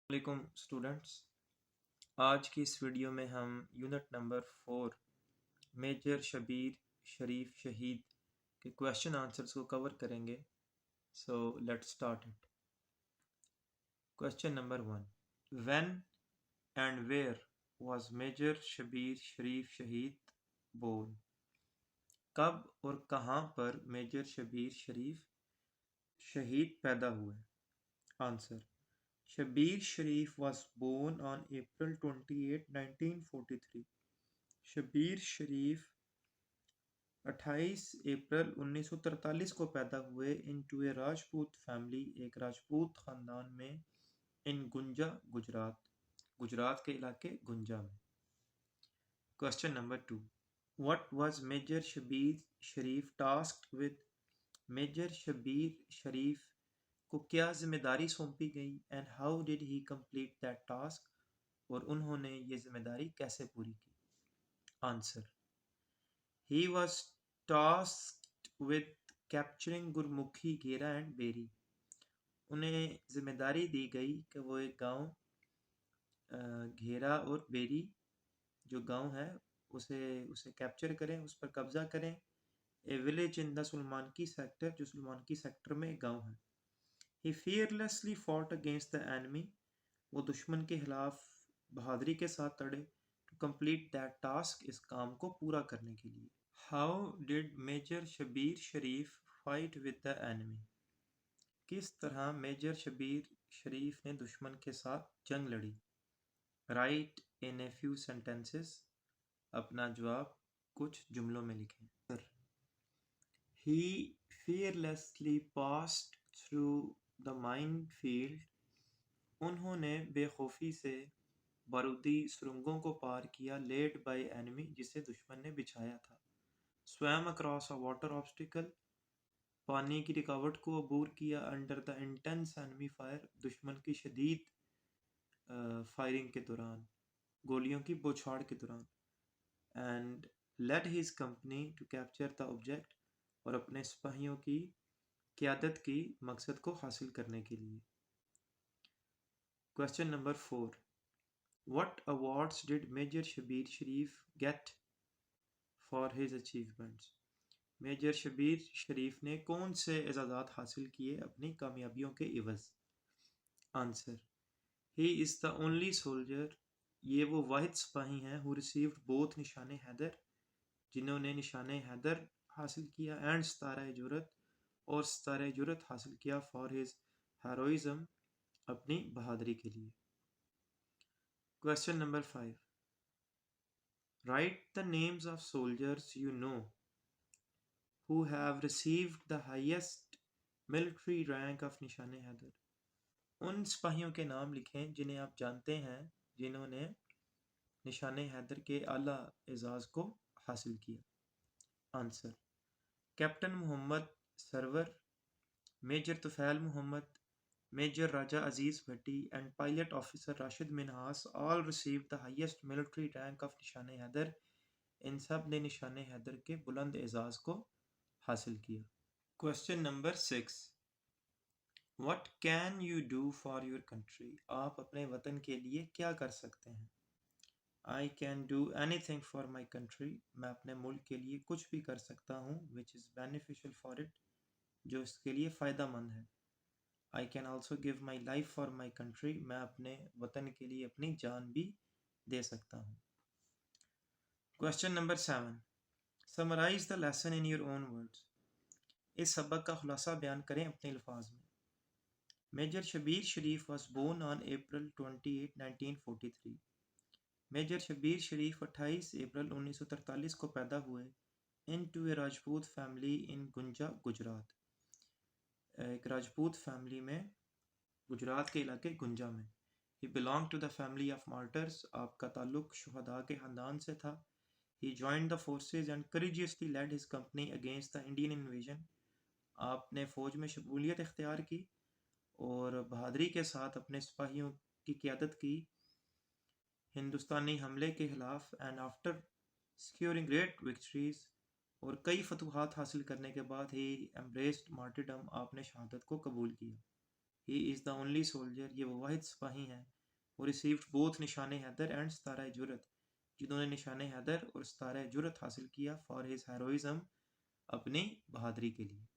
علیکم اسٹوڈنٹس، آج کی اس ویڈیو میں ہم unit number 4 Major Shabir Sharif Shaheed کے کویشچن آنسرز کو کور کریں گے. So let start it. Question number 1. When and where was Major Shabir Sharif Shaheed born? کب اور کہاں پر میجر شبیر شریف شہید پیدا ہوئے؟ Answer: Shabir Sharif was born on April 28, 1943. Shabbir Sharif 28 اپریل 1943 کو پیدا ہوئے into a راجپوت فیملی، ایک راجپوت خاندان میں، in گنجا، گجرات کے علاقے گنجا میں. Question number 2. What was Major Shabir Sharif tasked with؟ Major Shabir Sharif کو کیا ذمہ داری سونپی گئی and how did he complete that task, اور انہوں نے یہ ذمہ داری کیسے پوری کی؟ Answer: he was tasked with capturing Gurmukhi, Ghaira and بیری. انہیں ذمہ داری دی گئی کہ وہ ایک گاؤں گھیرا اور بیری جو گاؤں ہے اسے کیپچر کریں، اس پر قبضہ کریں. A village in the سلمانکی sector, جو سلمانکی سیکٹر میں ایک گاؤں ہے. He fearlessly fought against the enemy. وہ دشمن کے خلاف بہادری کے ساتھ لڑے. To complete that task، اس کام کو پورا کرنے کے لیے. How did Major Shabbir Sharif fight with the enemy؟ کس طرح میجر شبیر شریف نے دشمن کے ساتھ جنگ لڑی؟ Write in a few sentences. اپنا جواب کچھ جملوں میں لکھیں. He fearlessly passed through the minefield. انہوں نے بے خوفی سے بارودی سرنگوں کو پار کیا. Laid by enemy، جسے دشمن نے بچھایا تھا. Swam across a water obstacle. پانی کی رکاوٹ کو عبور کیا. Under the intense enemy fire، دشمن کی شدید فائرنگ کے دوران، گولیوں کی بوچھاڑ کے دوران. And led his company to capture the object، اور اپنے سپاہیوں کی قیادت کی مقصد کو حاصل کرنے کے لیے. Question number 4. What awards did Major Shabir Sharif get for his achievements؟ Major Shabir Sharif نے کون سے اعزازات حاصل کیے اپنی کامیابیوں کے عوض؟ Answer: He is the only soldier، یہ وہ واحد سپاہی ہیں who received both نشان حیدر، جنہوں نے نشان حیدر حاصل کیا، اینڈ ستارہ جرأت، اور ستارہ جرأت حاصل کیا فار ہز ہیروئزم، اپنی بہادری کے لیے. Question number 5. Write the names of soldiers you know who have received the highest military rank of نشان حیدر. ان سپاہیوں کے نام لکھیں جنہیں آپ جانتے ہیں جنہوں نے نشان حیدر کے اعلیٰ اعزاز کو حاصل کیا. Answer: captain Muhammad Sarwar, major Tufail Muhammad, major Raja Aziz Bhatti and pilot officer Rashid Minhas all received the highest military rank of نشان حیدر. ان سب نے نشان حیدر کے بلند اعزاز کو حاصل کیا. Question number 6. What can you do for your country؟ آپ اپنے وطن کے لیے کیا کر سکتے ہیں؟ I can do anything for my country. میں اپنے ملک کے لیے کچھ بھی کر سکتا ہوں which is beneficial for it، جو اس کے لیے فائدہ مند ہے. I can also give my life for my country. میں اپنے وطن کے لیے اپنی جان بھی دے سکتا ہوں. Question number 7. Summarize the lesson in your own words. اس سبق کا خلاصہ بیان کریں اپنے الفاظ میں. Major Shabir Sharif was born on April 28, 1943. Major Shabir Sharif 28 اپریل 1943 کو پیدا ہوئے into a Rajput family in Ganja, Gujrat, ایک راجپوت فیملی میں گجرات کے علاقے گنجا میں. He belonged to the family of martyrs. آپ کا تعلق شہداء کے خاندان سے تھا. He joined the forces and courageously led his company against the Indian invasion. آپ نے فوج میں شمولیت اختیار کی اور بہادری کے ساتھ اپنے سپاہیوں کی قیادت کی ہندوستانی حملے کے خلاف. And after securing great victories، اور کئی فتوحات حاصل کرنے کے بعد he embraced martyrdom، آپ نے شہادت کو قبول کیا. He is the only soldier، یہ وہ واحد سپاہی ہیں who received both نشان حیدر and ستارہ جرت، جنہوں نے نشان حیدر اور ستارہ جرت حاصل کیا for his heroism، اپنی بہادری کے لیے۔